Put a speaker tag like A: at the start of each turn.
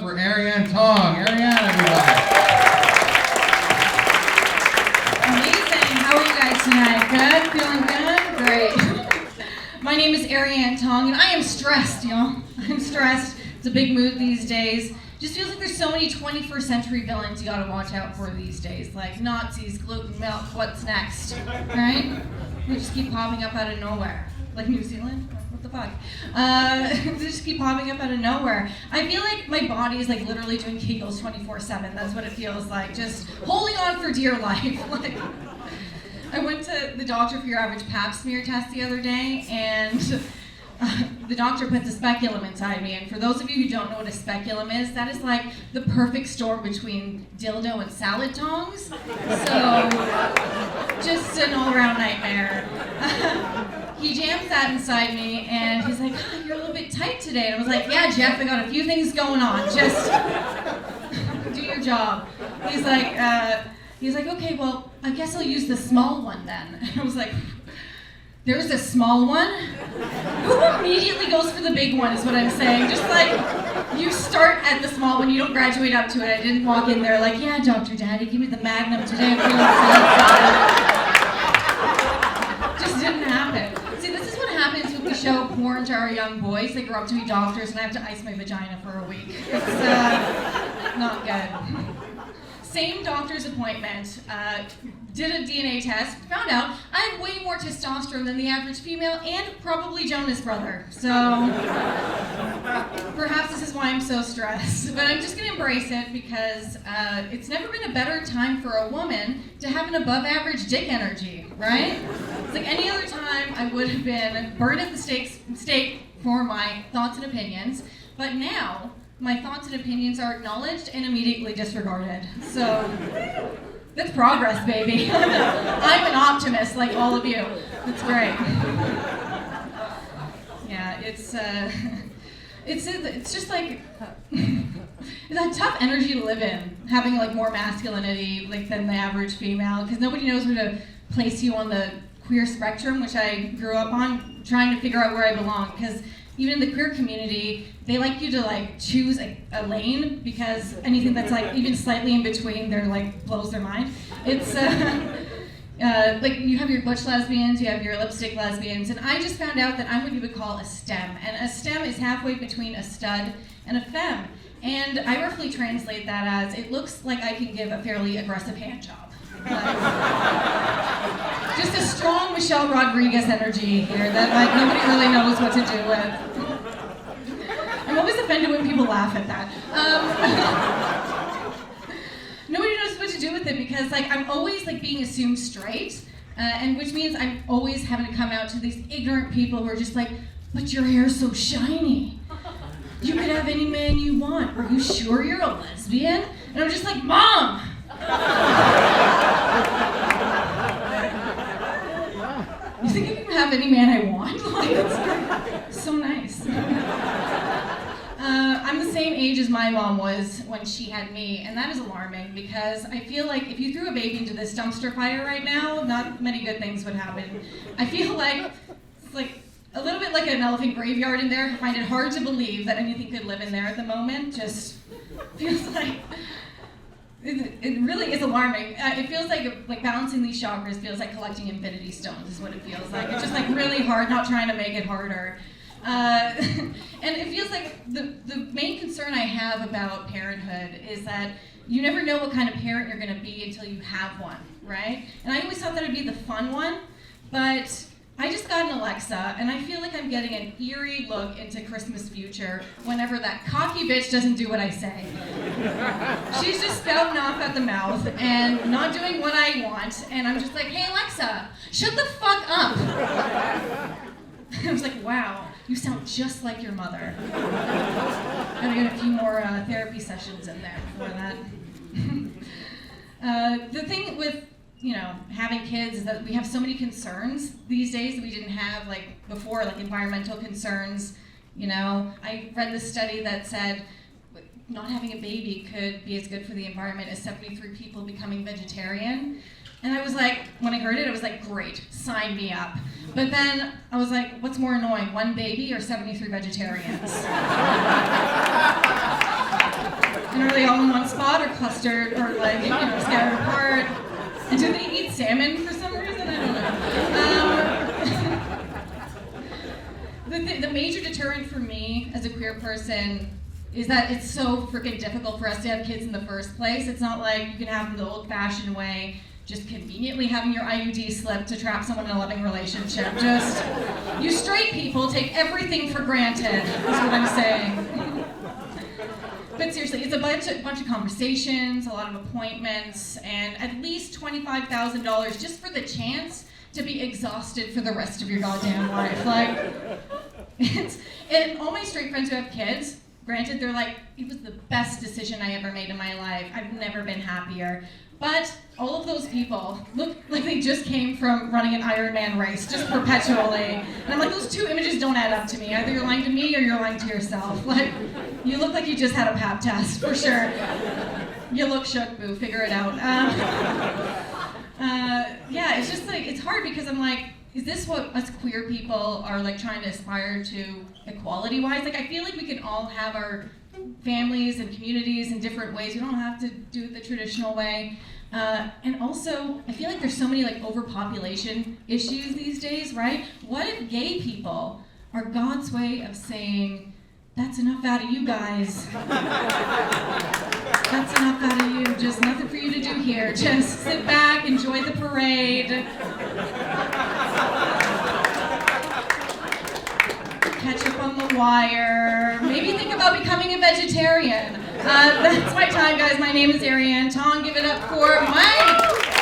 A: for Arianne Tong. Arianne, everybody.
B: Amazing. How are you guys tonight? Good? Feeling good? Great. My name is Arianne Tong, and I am stressed, y'all. I'm stressed. It's a big mood these days. Just feels like there's so many 21st century villains you gotta watch out for these days. Like Nazis, gluten milk, what's next? Right? They just keep popping up out of nowhere. Like New Zealand? What the fuck? They just keep popping up out of nowhere. I feel like my body is like literally doing Kegels 24/7. That's what it feels like. Just holding on for dear life. Like, I went to the doctor for your average pap smear test the other day, and the doctor puts a speculum inside me. And for those of you who don't know what a speculum is, that is like the perfect storm between dildo and salad tongs. So, just an all-around nightmare. He jams that inside me, and he's like, oh, you're a little bit tight today. And I was like, yeah, Jeff, I got a few things going on. Just do your job. He's like, okay, well, I guess I'll use the small one then. And I was like, there's a small one? Who immediately goes for the big one is what I'm saying. Just like, you start at the small one, you don't graduate up to it. I didn't walk in there like, yeah, Dr. Daddy, give me the Magnum today. I'm feeling so just didn't happen. See, this is what happens when we show porn to our young boys. They grow up to be doctors and I have to ice my vagina for a week. It's not good. Same doctor's appointment, did a DNA test, found out I have way more testosterone than the average female and probably Jonah's brother. So perhaps this is why I'm so stressed. But I'm just gonna embrace it because it's never been a better time for a woman to have an above average dick energy, right? It's like any other time I would have been burned at the stake for my thoughts and opinions, but now, my thoughts and opinions are acknowledged and immediately disregarded. So, that's progress, baby. I'm an optimist like all of you. That's great. Yeah, it's just like, it's a tough energy to live in, having like more masculinity like than the average female, because nobody knows where to place you on the queer spectrum, which I grew up on, trying to figure out where I belong, because even in the queer community, they like you to like choose a lane because anything that's like even slightly in between, they're like blows their mind. It's like you have your butch lesbians, you have your lipstick lesbians, and I just found out that I'm what you would call a STEM, and a STEM is halfway between a stud and a femme, and I roughly translate that as it looks like I can give a fairly aggressive hand job. Just a strong Michelle Rodriguez energy here that like nobody really knows what to do with. I'm always offended when people laugh at that. Nobody knows what to do with it because like I'm always like being assumed straight, and which means I'm always having to come out to these ignorant people who are just like, but your hair's so shiny. You could have any man you want. Are you sure you're a lesbian? And I'm just like, Mom! You think I can have any man I want? Like, it's so nice. I'm the same age as my mom was when she had me, and that is alarming because I feel like if you threw a baby into this dumpster fire right now, not many good things would happen. I feel like it's like a little bit like an elephant graveyard in there. I find it hard to believe that anything could live in there at the moment. Just feels like it really is alarming. It feels like balancing these chakras feels like collecting infinity stones is what it feels like. It's just like really hard, not trying to make it harder. And it feels like the main concern I have about parenthood is that you never know what kind of parent you're going to be until you have one, right? And I always thought that would be the fun one, but I just got an Alexa, and I feel like I'm getting an eerie look into Christmas future whenever that cocky bitch doesn't do what I say. She's just spouting off at the mouth and not doing what I want, and I'm just like, hey Alexa, shut the fuck up. I was like, wow, you sound just like your mother. Gotta get a few more therapy sessions in there before that. The thing with having kids is that we have so many concerns these days that we didn't have like before, like environmental concerns. I read this study that said not having a baby could be as good for the environment as 73 people becoming vegetarian. And I was like, when I heard it, I was like, great, sign me up. But then I was like, what's more annoying, one baby or 73 vegetarians? clustered or like, scattered apart. And do they eat salmon for some reason? I don't know. The major deterrent for me as a queer person is that it's so freaking difficult for us to have kids in the first place. It's not like you can have them the old-fashioned way, just conveniently having your IUD slip to trap someone in a loving relationship. Just, you straight people take everything for granted, is what I'm saying. But seriously, it's a bunch of conversations, a lot of appointments, and at least $25,000 just for the chance to be exhausted for the rest of your goddamn life. Like, and all my straight friends who have kids, granted, they're like, it was the best decision I ever made in my life. I've never been happier. But all of those people look like they just came from running an Ironman race, just perpetually. And I'm like, those two images don't add up to me. Either you're lying to me or you're lying to yourself. Like, you look like you just had a pap test, for sure. You look shook, boo, figure it out. Yeah, it's just like, it's hard because I'm like, is this what us queer people are like trying to aspire to equality-wise? Like, I feel like we can all have our families and communities in different ways. We don't have to do it the traditional way. And also, I feel like there's so many like overpopulation issues these days, right? What if gay people are God's way of saying, that's enough out of you guys. That's enough out of you. Just nothing for you to do here. Just sit back, enjoy the parade. Catch up on the wire. Maybe think about becoming a vegetarian. That's my time, guys. My name is Arianne. Tong, give it up for Mike.